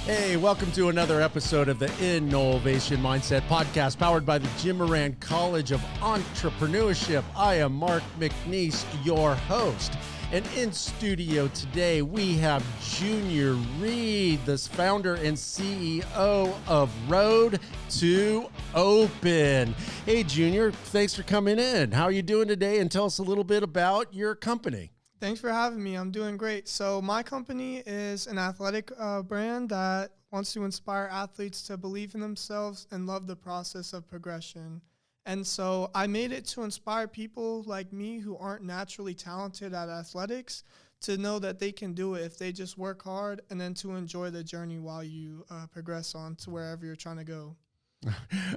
Hey, welcome to another episode of the InNOLEvation Mindset Podcast, powered by the Jim Moran College of Entrepreneurship. I am Mark McNees, your host. And in studio today, we have Junior Reed, the founder and CEO of Road to Open. Hey, Junior, thanks for coming in. How are you doing today? And tell us a little bit about your company. Thanks for having me. I'm doing great. So my company is an athletic brand that wants to inspire athletes to believe in themselves and love the process of progression. And so I made it to inspire people like me who aren't naturally talented at athletics to know that they can do it if they just work hard, and then to enjoy the journey while you progress on to wherever you're trying to go.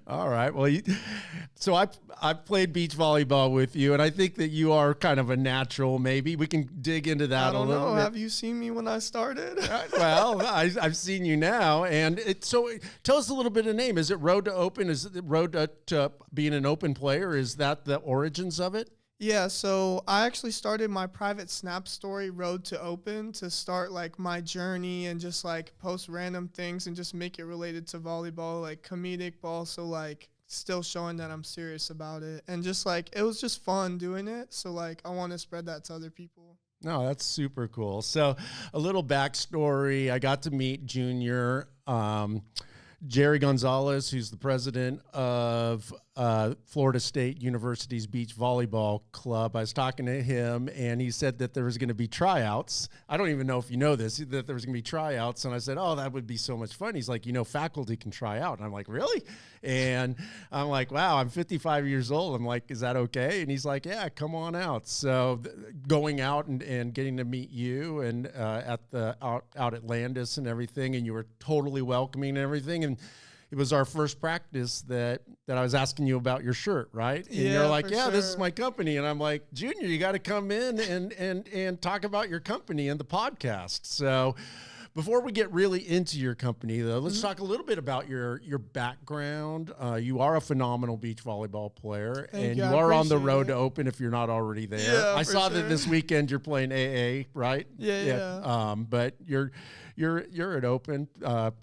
All right. Well, so I played beach volleyball with you, and I think that you are kind of a natural. Maybe we can dig into that a little bit. I don't know. Have you seen me when I started? Well, I've seen you now, and so tell us a little bit of name. Is it Road to Open? Is it Road to being an open player? Is that the origins of it? Yeah, so I actually started my private Snap story, Road to Open, to start like my journey and just like post random things and just make it related to volleyball, like comedic, but also like still showing that I'm serious about it. And just like, it was just fun doing it. So like, I want to spread that to other people. No, that's super cool. So a little backstory. I got to meet Junior, Jerry Gonzalez, who's the president of Florida State University's Beach Volleyball Club. I was talking to him, and he said that there was going to be tryouts. I don't even know if you know this, that there was going to be tryouts. And I said, oh, that would be so much fun. He's like, faculty can try out. And I'm like, really? And I'm like, wow, I'm 55 years old. I'm like, is that okay? And he's like, yeah, come on out. So going out and getting to meet you and at the out at Landis and everything, and you were totally welcoming and everything. And it was our first practice that I was asking you about your shirt, right? And yeah, you're like, yeah, sure. This is my company. And I'm like, Junior, you got to come in and talk about your company and the podcast. So before we get really into your company, though, let's talk a little bit about your background. You are a phenomenal beach volleyball player, and you are on the road to open if you're not already there. Yeah, I saw sure. that this weekend you're playing AA, right? Yeah. But you're at Open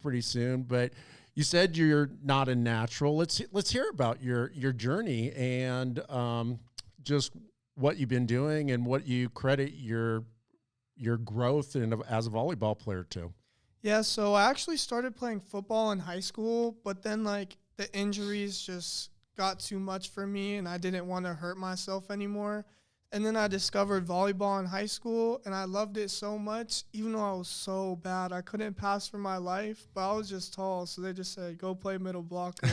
pretty soon. But you said you're not a natural. Let's hear about your journey and just what you've been doing and what you credit your growth as a volleyball player to. Yeah, so I actually started playing football in high school, but then like the injuries just got too much for me and I didn't want to hurt myself anymore. And then I discovered volleyball in high school, and I loved it so much, even though I was so bad. I couldn't pass for my life, but I was just tall, so they just said, go play middle blocker.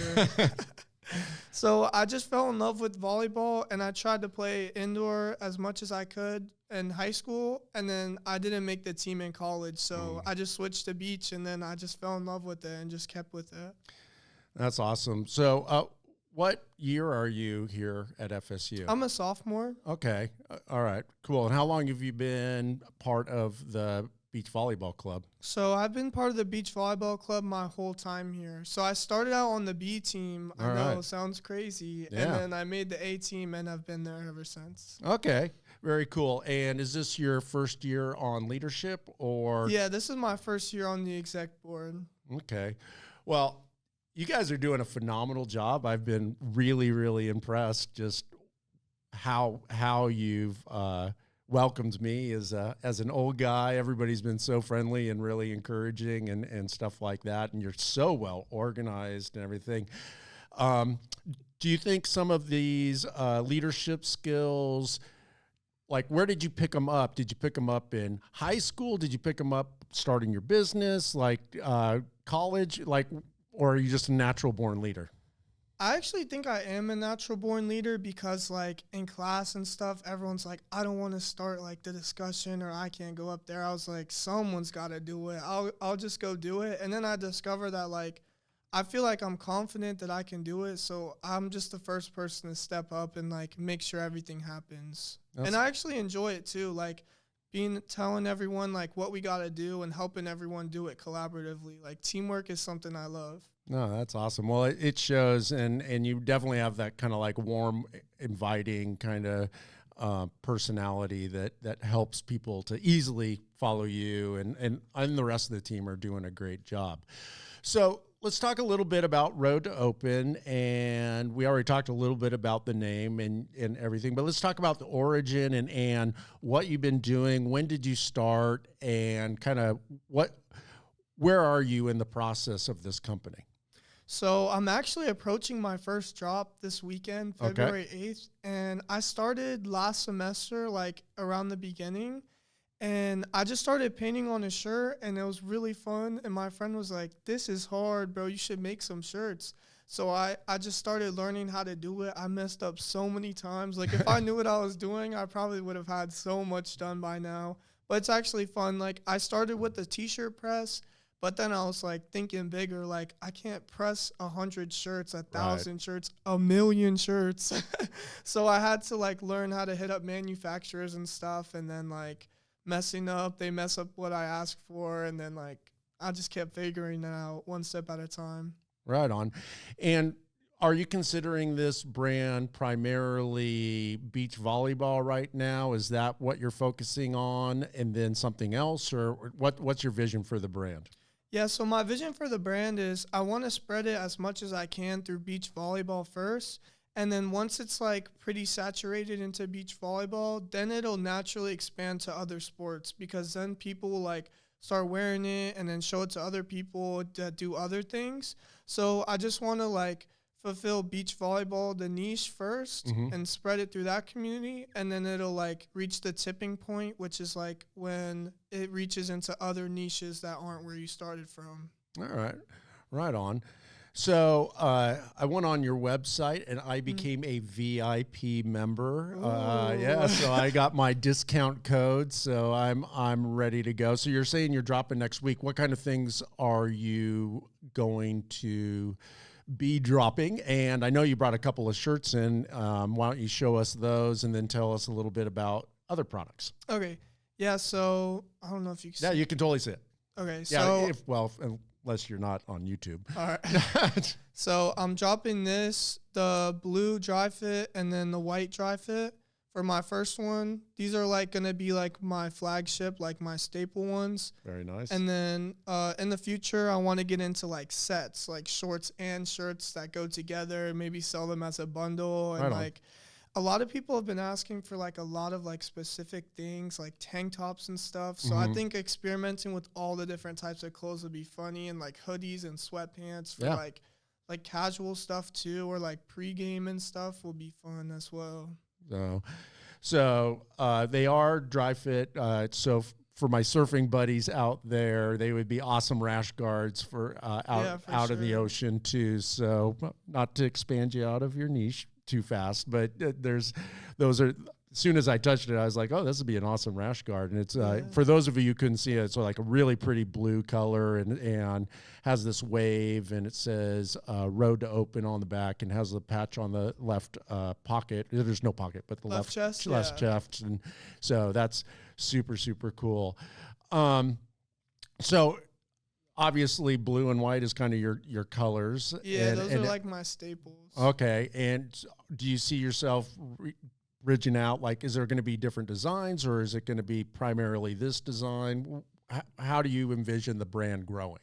So I just fell in love with volleyball, and I tried to play indoor as much as I could in high school, and then I didn't make the team in college, so I just switched to beach, and then I just fell in love with it and just kept with it. That's awesome. So what year are you here at FSU? I'm a sophomore. Okay. All right. Cool. And how long have you been part of the beach volleyball club? So I've been part of the beach volleyball club my whole time here. So I started out on the B team. I know, it sounds crazy. Yeah. And then I made the A team, and I've been there ever since. Okay. Very cool. And is this your first year on leadership or? Yeah, this is my first year on the exec board. Okay. Well, you guys are doing a phenomenal job. I've been really, really impressed just how you've welcomed me as an old guy. Everybody's been so friendly and really encouraging and stuff like that. And you're so well organized and everything. Do you think some of these leadership skills, like where did you pick them up? Did you pick them up in high school? Did you pick them up starting your business, like college? Or are you just a natural born leader? I actually think I am a natural born leader because like in class and stuff, everyone's like, I don't want to start like the discussion, or I can't go up there. I was like, someone's got to do it. I'll just go do it. And then I discovered that like, I feel like I'm confident that I can do it. So I'm just the first person to step up and like make sure everything happens. And I actually enjoy it too. Like telling everyone like what we got to do and helping everyone do it collaboratively. Like teamwork is something I love. No, that's awesome. Well, it shows, and you definitely have that kind of like warm, inviting kind of personality that helps people to easily follow you, and the rest of the team are doing a great job. So let's talk a little bit about Road to Open, and we already talked a little bit about the name and everything, but let's talk about the origin and what you've been doing. When did you start, and kind of where are you in the process of this company? So I'm actually approaching my first drop this weekend, February 8th, and I started last semester, like around the beginning, and I just started painting on a shirt, and it was really fun, and my friend was like, this is hard, bro, you should make some shirts. So I just started learning how to do it. I messed up so many times. Like, if I knew what I was doing, I probably would have had so much done by now. But it's actually fun. Like, I started with the t-shirt press, but then I was like thinking bigger, like I can't press 100 shirts, 1,000 shirts, 1,000,000 shirts. So I had to like learn how to hit up manufacturers and stuff, and then like messing up, they mess up what I asked for, and then like I just kept figuring it out one step at a time. Right on. And are you considering this brand primarily beach volleyball right now? Is that what you're focusing on, and then something else, or what's your vision for the brand? Yeah, so my vision for the brand is I want to spread it as much as I can through beach volleyball first. And then once it's like pretty saturated into beach volleyball, then it'll naturally expand to other sports, because then people will like start wearing it and then show it to other people that do other things. So I just want to like fulfill beach volleyball, the niche first, and spread it through that community. And then it'll like reach the tipping point, which is like when it reaches into other niches that aren't where you started from. All right. Right on. So I went on your website and I became a VIP member. Yeah, so I got my discount code, so I'm ready to go. So you're saying you're dropping next week. What kind of things are you going to be dropping? And I know you brought a couple of shirts in. Why don't you show us those and then tell us a little bit about other products? Okay. Yeah, so I don't know if you can see. Yeah, you can totally see it. Okay, Yeah, unless you're not on YouTube. All right. So I'm dropping the blue dry fit and then the white dry fit for my first one. These are like going to be like my flagship, like my staple ones. Very nice. And then in the future, I want to get into like sets, like shorts and shirts that go together, maybe sell them as a bundle. And like a lot of people have been asking for like a lot of like specific things, like tank tops and stuff. So I think experimenting with all the different types of clothes would be funny, and like hoodies and sweatpants for like casual stuff too, or like pregame and stuff will be fun as well. So they are dry fit. So for my surfing buddies out there, they would be awesome rash guards for out in the ocean too. So not to expand you out of your niche too fast, but as soon as I touched it, I was like, oh, this would be an awesome rash guard. And it's for those of you who couldn't see it, it's like a really pretty blue color and has this wave, and it says Road to Open on the back, and has the patch on the left pocket. There's no pocket, but the left chest. And so that's super, super cool. So obviously blue and white is kind of your colors. Yeah, those are like my staples. Okay. And do you see yourself ridging out? Like, is there going to be different designs, or is it going to be primarily this design? How do you envision the brand growing?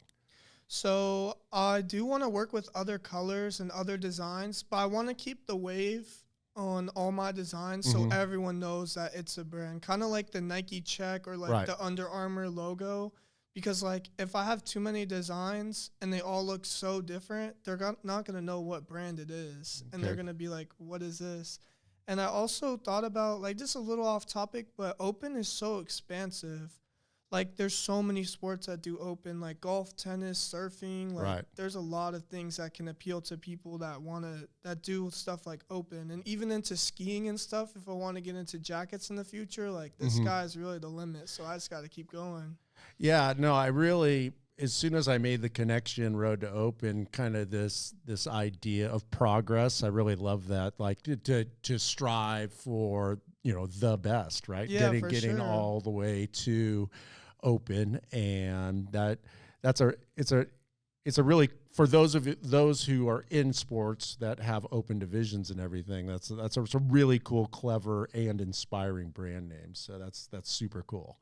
So I do want to work with other colors and other designs, but I want to keep the wave on all my designs so everyone knows that it's a brand. Kind of like the Nike check or like the Under Armour logo. Because, like, if I have too many designs and they all look so different, they're not going to know what brand it is. And they're going to be like, what is this? And I also thought about, like, just a little off topic, but open is so expansive. Like, there's so many sports that do open, like golf, tennis, surfing. Like, there's a lot of things that can appeal to people that do stuff like open. And even into skiing and stuff, if I want to get into jackets in the future, like, the sky is really the limit. So I just got to keep going. Yeah, no, I really, as soon as I made the connection, Road to Open, kind of this idea of progress, I really love that. Like to strive for, the best, right? Yeah, getting all the way to open, and it's a really, for those who are in sports that have open divisions and everything, that's a really cool, clever, and inspiring brand name. So that's super cool.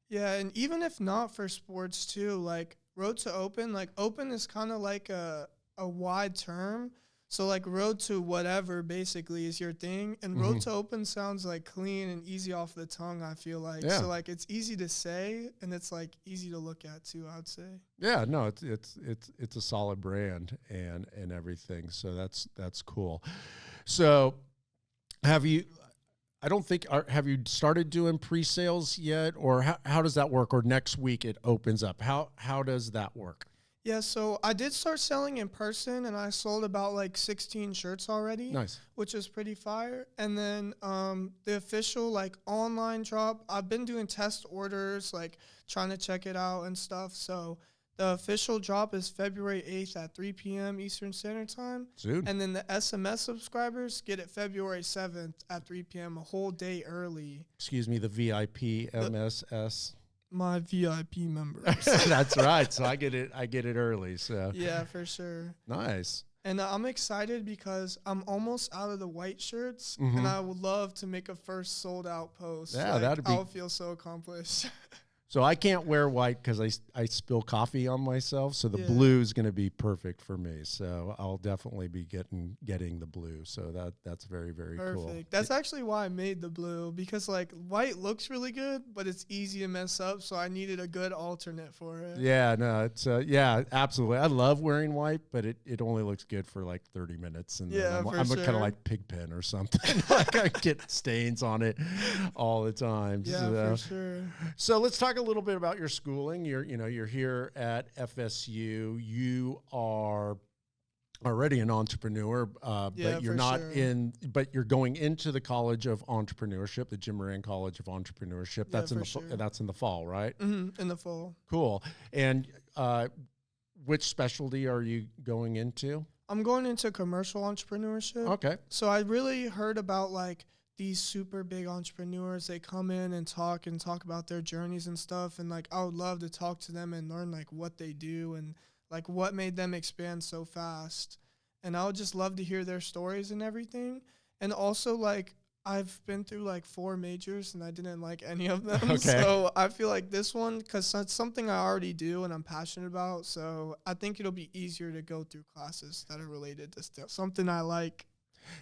Yeah, and even if not for sports too, like Road to Open, like open is kind of like a wide term. So like Road to whatever basically is your thing, and Road to Open sounds like clean and easy off the tongue, I feel like. Yeah. So like it's easy to say and it's like easy to look at too, I would say. Yeah, no, it's a solid brand and everything. So that's cool. So have you have you started doing pre-sales yet, or how does that work? Or next week it opens up. How does that work? Yeah, so I did start selling in person, and I sold about like 16 shirts already. Nice. Which is pretty fire. And then the official like online drop, I've been doing test orders, like trying to check it out and stuff. So the official drop is February 8th at 3 p.m. Eastern Standard Time. Soon. And then the SMS subscribers get it February 7th at 3 p.m., a whole day early. Excuse me, the VIP MSS. My VIP members. That's right. So I get it early. So Yeah, for sure. nice. And I'm excited because I'm almost out of the white shirts, and I would love to make a first sold out post. Yeah, like, that'd be. I'll feel so accomplished. So I can't wear white because I spill coffee on myself. So the Yeah. blue is going to be perfect for me. So I'll definitely be getting the blue. So that's very, very cool. Perfect. That's actually why I made the blue, because like white looks really good, but it's easy to mess up. So I needed a good alternate for it. Yeah, no, it's yeah, absolutely. I love wearing white, but it only looks good for like 30 minutes, and Yeah, then for I'm kind sure. of like Pigpen or something. Like I get stains on it all the time. Yeah, for sure. So let's talk a little bit about your schooling. You're here at FSU. You are already an entrepreneur, Yeah, but you're for not sure. but you're going into the College of Entrepreneurship, the Jim Moran College of Entrepreneurship. Yeah, That's in for the sure. that's in the fall, right? In the fall. Cool. And which specialty are you going into? I'm going into commercial entrepreneurship. Okay. So I really heard about like these super big entrepreneurs. They come in and talk about their journeys and stuff. And like, I would love to talk to them and learn like what they do and like what made them expand so fast. And I would just love to hear their stories and everything. And also like, I've been through like 4 majors and I didn't like any of them. Okay. So I feel like this one, because it's something I already do and I'm passionate about. So I think it'll be easier to go through classes that are related to something I like.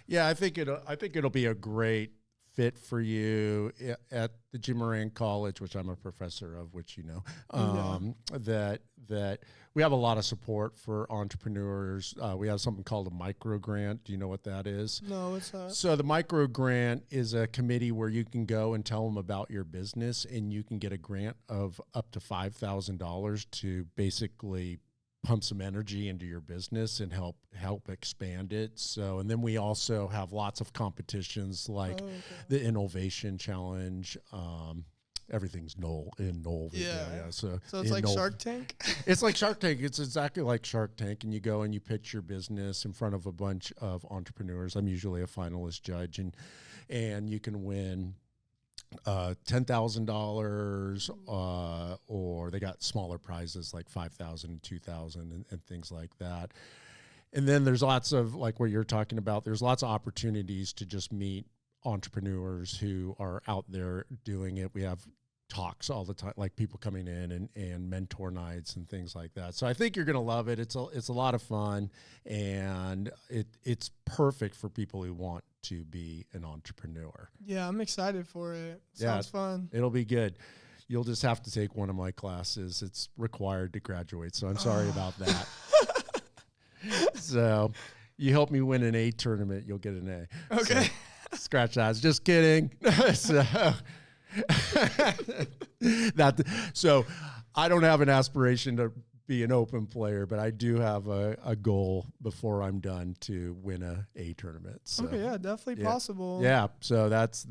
Yeah, I think it'll be a great fit for you at the Jim Moran College, which I'm a professor of, which you know. That we have a lot of support for entrepreneurs. We have something called a micro grant. Do you know what that is? No, it's not. So the micro grant is a committee where you can go and tell them about your business, and you can get a grant of up to $5,000 to basically pump some energy into your business and help expand it. So, and then we also have lots of competitions like the InNOLEvation Challenge. Everything's InNOLE. Yeah. So it's like Shark Tank? It's like Shark Tank. It's exactly like Shark Tank. And you go and you pitch your business in front of a bunch of entrepreneurs. I'm usually a finalist judge, and you can win $10,000, or they got smaller prizes like $5,000, $2,000, and things like that. And then there's lots of, like what you're talking about, there's lots of opportunities to just meet entrepreneurs who are out there doing it. We have talks all the time, like people coming in and mentor nights and things like that. So I think you're going to love it. It's a lot of fun, and it's perfect for people who want to be an entrepreneur. Yeah, I'm excited for it. Sounds fun. It'll be good. You'll just have to take one of my classes. It's required to graduate, so I'm sorry about that. So you help me win an A tournament, you'll get an A. Okay. So, scratch that. Just kidding. So I don't have an aspiration to be an open player, but I do have a goal before I'm done to win a tournament. So, Okay, yeah, definitely possible. Yeah, so that's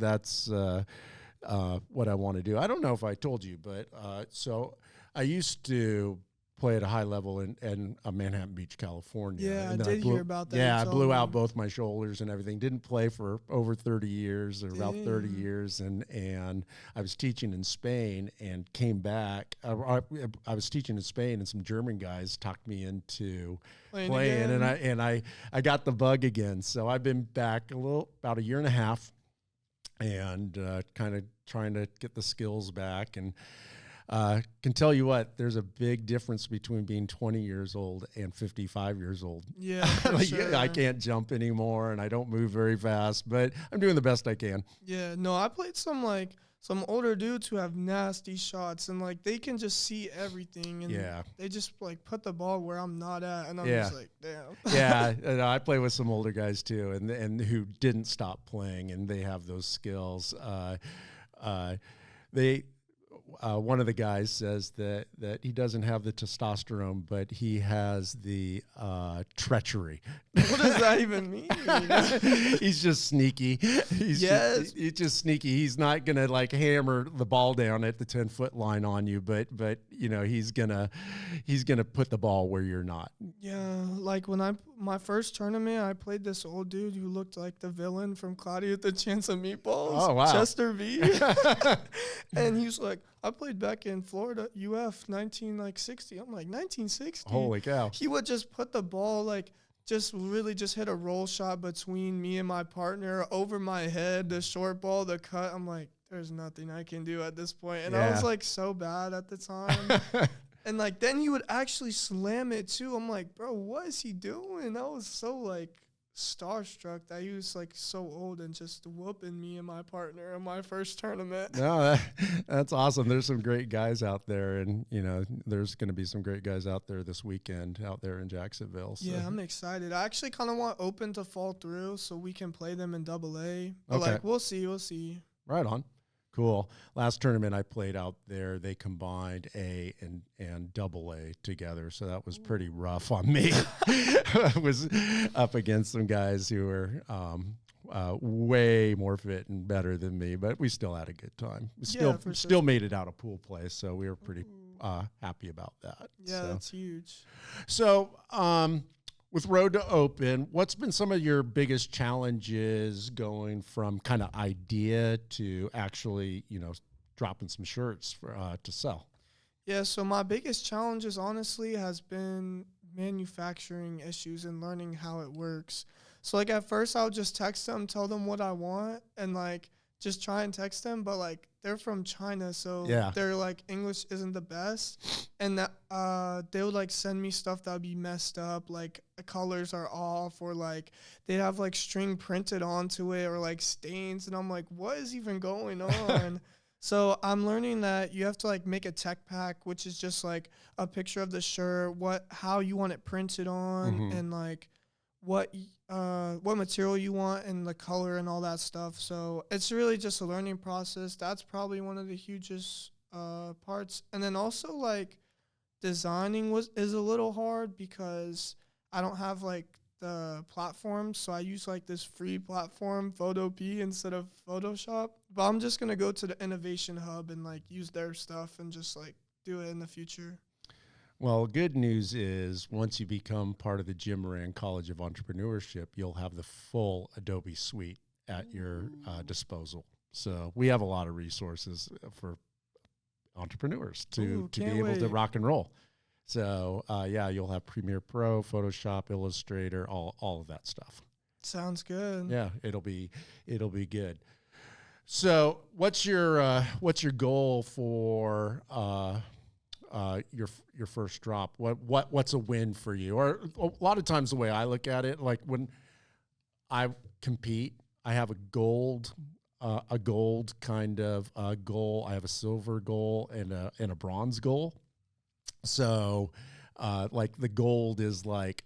what I want to do. I don't know if I told you, but so I used to play at a high level in Manhattan Beach, California. Yeah, and I then did hear about that. Yeah, I You told blew me. out both my shoulders and everything. Didn't play for over 30 years, or about 30 Dang. years, and I was teaching in Spain and came back. I was teaching in Spain, and some German guys talked me into playing, again. and I got the bug again. So I've been back about a year and a half, and kind of trying to get the skills back. And can tell you what, there's a big difference between being 20 years old and 55 years old. Yeah, for sure. I can't jump anymore and I don't move very fast, but I'm doing the best I can. Yeah, no, I played some older dudes who have nasty shots, and like they can just see everything, and they just like put the ball where I'm not at, and I'm just like, damn. Yeah, and I play with some older guys too, and who didn't stop playing, and they have those skills. One of the guys says that he doesn't have the testosterone, but he has the treachery. What does that even mean? He's just sneaky. He's just sneaky. He's not gonna like hammer the ball down at the 10-foot line on you, but you know he's gonna put the ball where you're not. Yeah, like when my first tournament, I played this old dude who looked like the villain from Cloudy with a Chance of Meatballs. Oh wow, Chester V. And he was like, I played back in Florida, UF, 1960. I'm like, 1960? Holy cow. He would just put the ball, like, just hit a roll shot between me and my partner, over my head, the short ball, the cut. I'm like, there's nothing I can do at this point. And I was, like, so bad at the time. And, like, then he would actually slam it, too. I'm like, bro, what is he doing? I was so, like, starstruck that he was like so old and just whooping me and my partner in my first tournament. No, that's awesome. There's some great guys out there, and you know there's going to be some great guys out there this weekend out there in Jacksonville. So. Yeah, I'm excited. I actually kind of want Open to fall through so we can play them in AA. But like we'll see. Right on. Cool. Last tournament I played out there, they combined A and AA together, so that was pretty rough on me. I was up against some guys who were way more fit and better than me, but we still had a good time. We still made it out of pool play, so we were pretty happy about that. Yeah, that's huge. So, with Road to Open, what's been some of your biggest challenges going from kind of idea to actually, you know, dropping some shirts for, to sell? Yeah, so my biggest challenges, honestly, has been manufacturing issues and learning how it works. So, like, at first, I would just text them, tell them what I want, and, like, just try and text them. But, like, they're from China, so their, like, English isn't the best. And they would, like, send me stuff that would be messed up, like, the colors are off, or, like, they'd have, like, string printed onto it, or, like, stains. And I'm like, what is even going on? So I'm learning that you have to, like, make a tech pack, which is just, like, a picture of the shirt, how you want it printed on, and, like, what material you want and the color and all that stuff. So it's really just a learning process. That's probably one of the hugest parts. And then also, like, designing is a little hard because I don't have, like, the platform, so I use, like, this free platform, Photopea, instead of Photoshop. But I'm just gonna go to the Innovation Hub and, like, use their stuff and just, like, do it in the future. Well, good news is once you become part of the Jim Moran College of Entrepreneurship, you'll have the full Adobe suite at your disposal. So we have a lot of resources for entrepreneurs to be able to rock and roll. So, you'll have Premiere Pro, Photoshop, Illustrator, all of that stuff. Sounds good. Yeah, it'll be good. So, what's your goal for your first drop? What's a win for you? Or a lot of times the way I look at it, like when I compete, I have a gold kind of goal. I have a silver goal and a bronze goal. So, like the gold is like,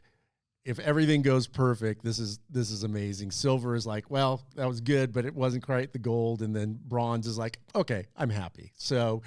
if everything goes perfect, this is amazing. Silver is like, well, that was good, but it wasn't quite the gold. And then bronze is like, okay, I'm happy. So,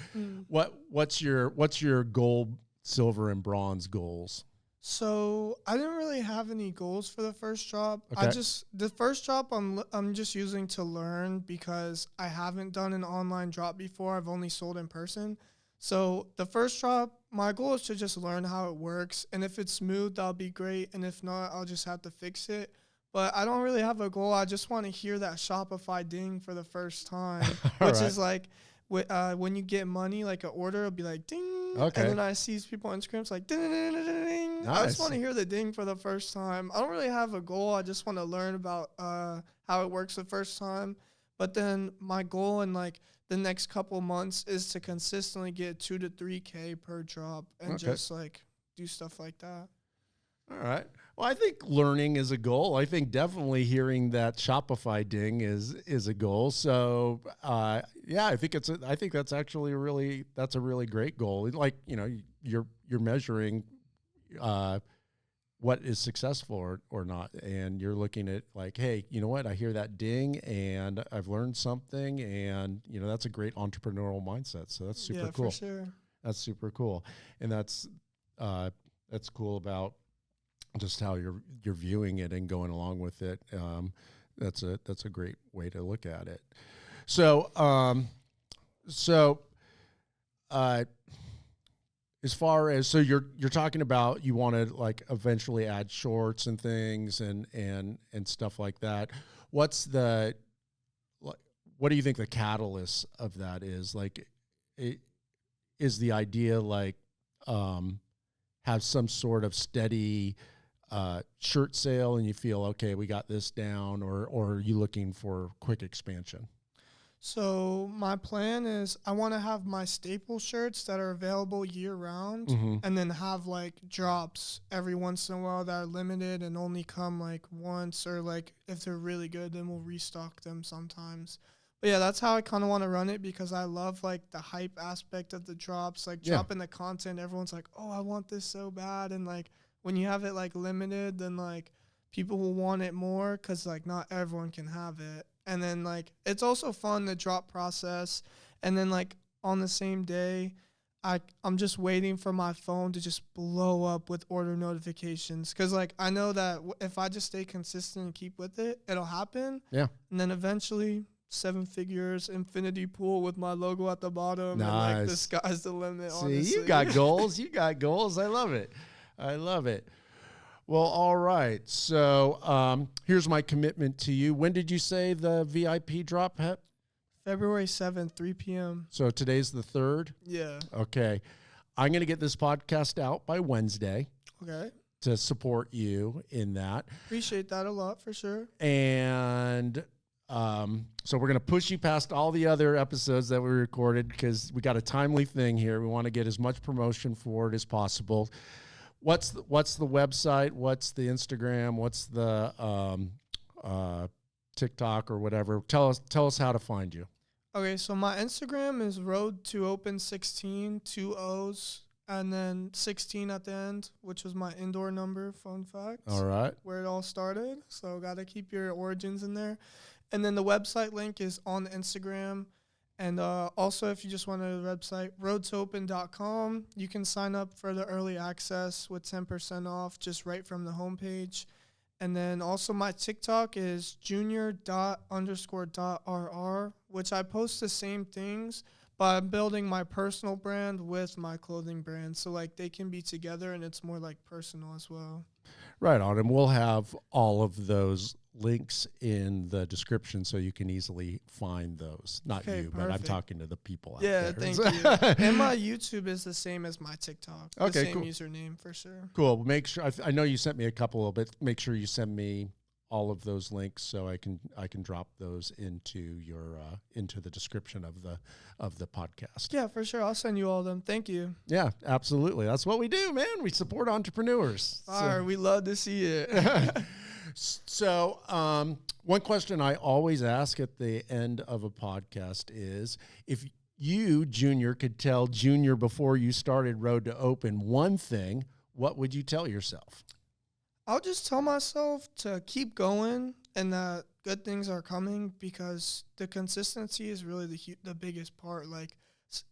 what's your gold, silver, and bronze goals? So I didn't really have any goals for the first drop. Okay. The first drop I'm just using to learn because I haven't done an online drop before. I've only sold in person. So the first drop, my goal is to just learn how it works. And if it's smooth, that'll be great. And if not, I'll just have to fix it. But I don't really have a goal. I just want to hear that Shopify ding for the first time, which is like when you get money, like an order, it'll be like ding. Okay. And then I see people on Instagram, it's like ding, ding, ding, ding, ding. Nice. I just want to hear the ding for the first time. I don't really have a goal. I just want to learn about how it works the first time. But then my goal and like the next couple months is to consistently get 2 to 3K per drop and just like do stuff like that. All right. Well, I think learning is a goal. I think definitely hearing that Shopify ding is a goal. So, yeah, I think that's actually a really great goal. Like, you're measuring what is successful or not, and you're looking at like, hey, you know what? I hear that ding, and I've learned something, and that's a great entrepreneurial mindset. So that's super cool. Yeah, for sure. That's super cool, and that's cool about just how you're viewing it and going along with it. That's a great way to look at it. So, as far as you're talking about, you want to like eventually add shorts and things and stuff like that. What do you think the catalyst of that is? Like, is the idea like have some sort of steady shirt sale and you feel, okay, we got this down, or are you looking for quick expansion? So my plan is I want to have my staple shirts that are available year round, and then have like drops every once in a while that are limited and only come like once, or like if they're really good, then we'll restock them sometimes. But yeah, that's how I kind of want to run it, because I love like the hype aspect of the drops, like dropping the content. Everyone's like, oh, I want this so bad. And like, when you have it like limited, then like people will want it more, because like not everyone can have it. And then like it's also fun, the drop process. And then like on the same day, I'm just waiting for my phone to just blow up with order notifications, because like I know that if I just stay consistent and keep with it, it'll happen. Yeah. And then eventually 7 figures, infinity pool with my logo at the bottom. Nice. And like the sky's the limit. See, honestly. You got goals. You got goals. I love it. Well, all right. So here's my commitment to you. When did you say the VIP drop, Pep? February 7th, 3 p.m. So today's the 3rd? Yeah. Okay. I'm going to get this podcast out by Wednesday. Okay. To support you in that. Appreciate that a lot, for sure. And so we're going to push you past all the other episodes that we recorded, because we got a timely thing here. We want to get as much promotion for it as possible. What's the website? What's the Instagram? What's the TikTok or whatever? Tell us how to find you. Okay, so my Instagram is Road to Open 16, 2 O's, and then 16 at the end, which was my indoor number. Fun fact. All right. Where it all started. So got to keep your origins in there. And then the website link is on the Instagram. And also, if you just want to go to the website, roadtoopen.com, you can sign up for the early access with 10% off just right from the homepage. And then also my TikTok is junior._.rr, which I post the same things, but I'm building my personal brand with my clothing brand. So like they can be together, and it's more like personal as well. Right on. And we'll have all of those links in the description so you can easily find those. Not okay, you, perfect. But I'm talking to the people out there. Yeah, thank you. And my YouTube is the same as my TikTok. The same cool. username for sure. Cool. Make sure I know you sent me a couple, but make sure you send me all of those links so I can drop those into your into the description of the podcast. Yeah, for sure. I'll send you all of them. Thank you. Yeah, absolutely. That's what we do, man. We support entrepreneurs. All right, we love to see it. So, one question I always ask at the end of a podcast is, if you, Junior, could tell Junior before you started Road to Open one thing, what would you tell yourself? I'll just tell myself to keep going and that good things are coming, because the consistency is really the biggest part. Like,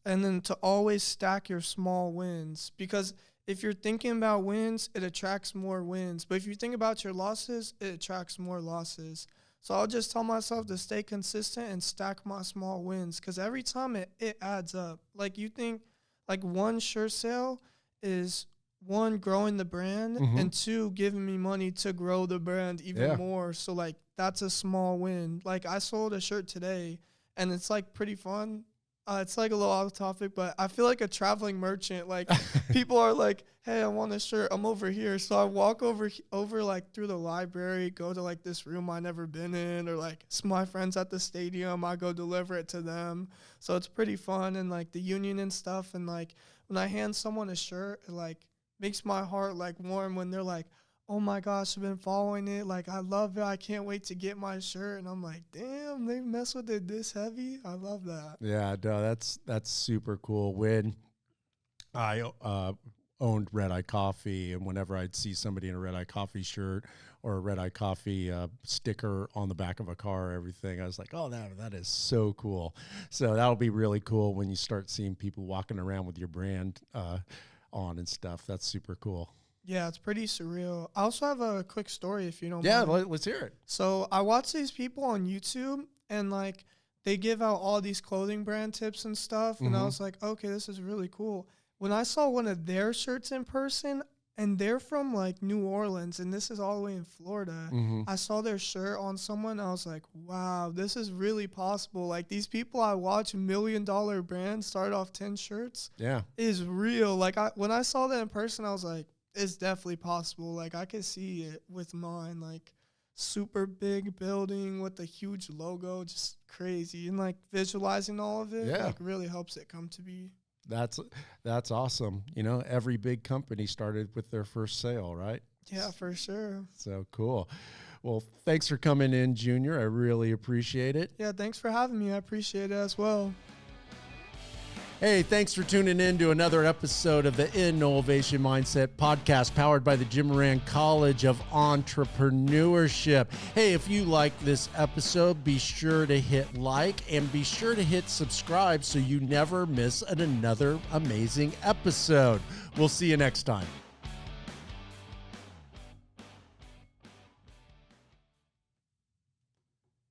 and then to always stack your small wins, because if you're thinking about wins, it attracts more wins. But if you think about your losses, it attracts more losses. So I'll just tell myself to stay consistent and stack my small wins, because every time it adds up. Like, you think like one shirt sale is 1, growing the brand, and 2, giving me money to grow the brand even more. So like that's a small win. Like I sold a shirt today, and it's like pretty fun. It's like a little off topic, but I feel like a traveling merchant. Like people are like, "Hey, I want a shirt. I'm over here." So I walk over like through the library, go to like this room I never been in, or like my friends at the stadium. I go deliver it to them. So it's pretty fun, and like the union and stuff. And like when I hand someone a shirt, it like makes my heart like warm when they're like, "Oh my gosh, I've been following it. Like, I love it. I can't wait to get my shirt." And I'm like, damn, they mess with it this heavy. I love that. Yeah, no, that's super cool. When I owned Red Eye Coffee, and whenever I'd see somebody in a Red Eye Coffee shirt or a Red Eye Coffee sticker on the back of a car or everything, I was like, oh, that is so cool. So that'll be really cool when you start seeing people walking around with your brand on and stuff. That's super cool. Yeah, it's pretty surreal. I also have a quick story if you don't mind. Yeah, let's hear it. So I watch these people on YouTube, and like they give out all these clothing brand tips and stuff. And I was like, okay, this is really cool. When I saw one of their shirts in person, and they're from like New Orleans, and this is all the way in Florida, I saw their shirt on someone. I was like, wow, this is really possible. Like these people I watch, $1 million brands start off 10 shirts. Yeah, is real. Like when I saw that in person, I was like, it's definitely possible. Like I could see it with mine, like super big building with a huge logo, just crazy. And like visualizing all of it, like really helps it come to be. That's awesome. You know, every big company started with their first sale, right? Yeah, for sure. So cool. Well, thanks for coming in, Junior. I really appreciate it. Yeah, thanks for having me. I appreciate it as well. Hey, thanks for tuning in to another episode of the InNOLEvation Mindset Podcast, powered by the Jim Moran College of Entrepreneurship. Hey, if you like this episode, be sure to hit like and be sure to hit subscribe so you never miss another amazing episode. We'll see you next time.